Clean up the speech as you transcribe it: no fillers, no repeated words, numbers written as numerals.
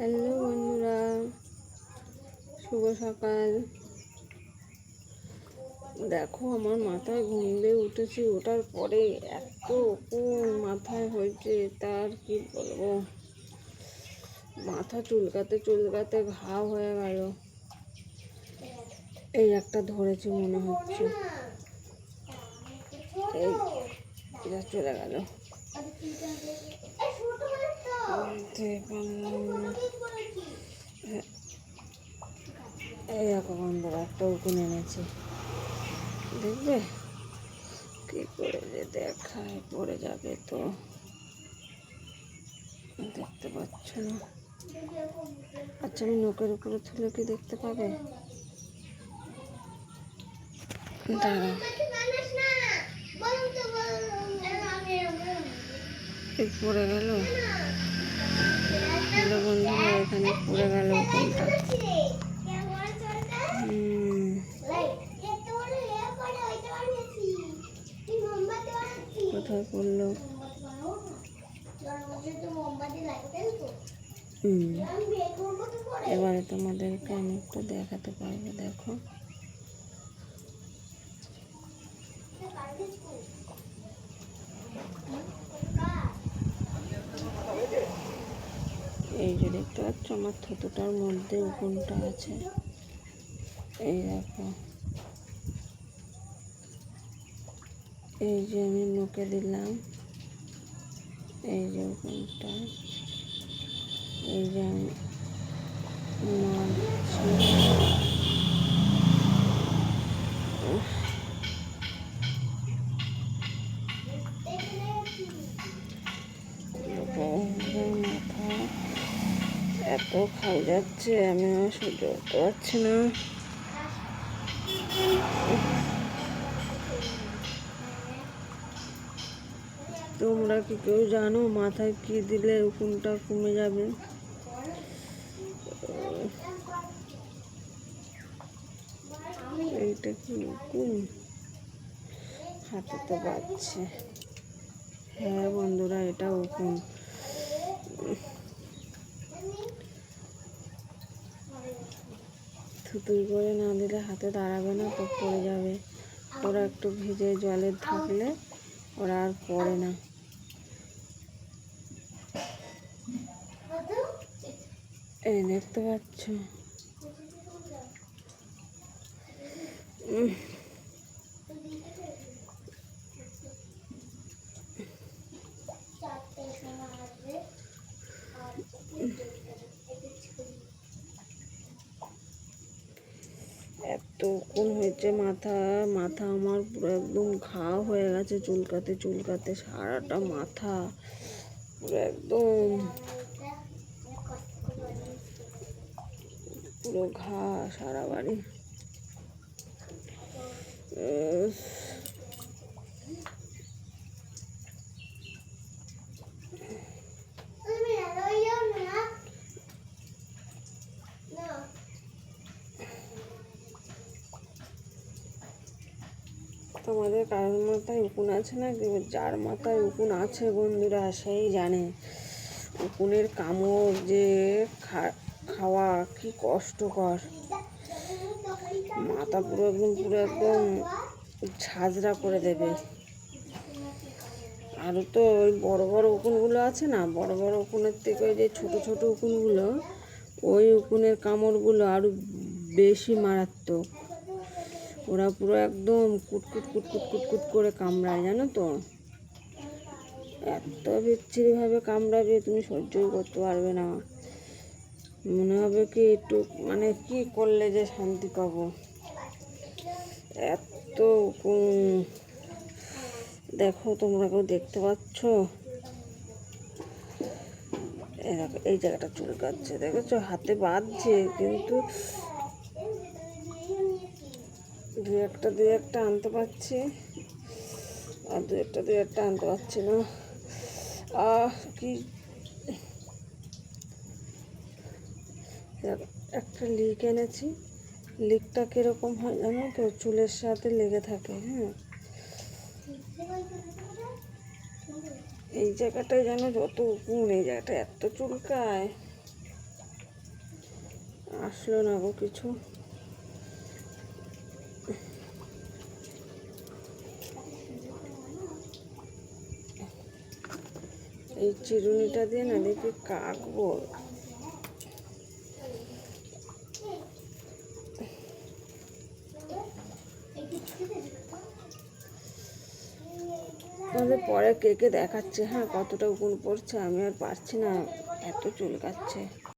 Hello বন্ধুরা, শুভ সকাল। দেখো আমার মাথায় ঘুম দিয়ে উঠেছি, ওঠার পরে এত কোন মাথায় হয়েছে তার কি বলবো। মাথা চুলকাতে চুলকাতে ঘাও হয়ে গেল। এই একটা ধরেছে মনে হচ্ছে, এই যা চলে গেল। এই দেখো বন্ধুরা, একটা উকুন এনেছে, দেখবে কি করে যে দেখায়, পড়ে যাবে তো, দেখতে পাচ্ছ না। আচ্ছা আমি নখের উপরে তুলে কি দেখতে পাবে? দাঁড়াও, পড়ে গেল। হ্যালো বন্ধুরা, এখানে পড়ে গেল উকুনটা। কোথায় পড়লো? এবারে তোমাদেরকে আমি একটু দেখাতে পারবো। দেখো এই যে দেখতে পাচ্ছ, আমার থুতুটার মধ্যে উকুনটা আছে। এই দেখো, এই যে আমি মুখে দিলাম, এই যে উকুনটা, এই যে আমি মারছি। মাথা এত খাই যাচ্ছে, আমি সহ্য করতে পারছি না। তোমরা কি কেউ জানো মাথায় কি দিলে উকুনটা কমে যাবে? এইটা কি উকুন? হাতে তো বাজছে। হ্যাঁ বন্ধুরা, এটা উকুন। থুতুই করে না দিলে হাতে দাঁড়াবে না, তো পড়ে যাবে। ওরা একটু ভিজে জলে থাকলে ওরা আর পড়ে না। এই দেখতে পাচ্ছ, এত উকুন হয়েছে মাথা আমার পুরো একদম ঘা হয়ে গেছে, চুলকাতে চুলকাতে সারাটা মাথা পুরো একদম পুরো ঘা সারা বাড়ি। তোমাদের কারোর মাথায় উকুন আছে না? যার মাথায় উকুন আছে বন্ধুরা, সেই জানে উকুনের কামড় যে খাওয়া কি কষ্টকর। মাথা পুরো একদম ঝাঁঝরা করে দেবে। আরও তো ওই বড় বড় উকুনগুলো আছে না, বড় বড় উকুনের থেকে ওই যে ছোটো ছোটো উকুনগুলো, ওই উকুনের কামড়গুলো আরও বেশি মারাত্মক। ওরা পুরো একদম কুটকুট কুটকুট কুটকুট করে কামড়ায়, জানো তো। এত বিচ্ছিরিভাবে কামড়াবে, তুমি সহ্যই করতে পারবে না। মনে হবে কি একটু মানে কি করলে যে শান্তি পাবো, এত দেখো তোমরা কেউ দেখতে পাচ্ছ? এই জায়গাটা চুলকাচ্ছে, দেখেছো? হাতে বাঁধছে, কিন্তু দুই একটা আনতে পারছি, আর দুই একটা আনতে পারছি না। কি একটা লিক এনেছি, লিকটা কীরকম হয় জানো তো? চুলের সাথে লেগে থাকে। হ্যাঁ, এই জায়গাটায় যেন যত উকুন, এই জায়গাটা এত চুলকায়। আসলো না গো কিছু। এই চিরুনিটা দিয়ে না দেখি কাটবো। তাহলে পরে কেকে দেখাচ্ছে হ্যাঁ কতটা উকুন পড়ছে। আমি আর পারছি না, এত চুলকাচ্ছে।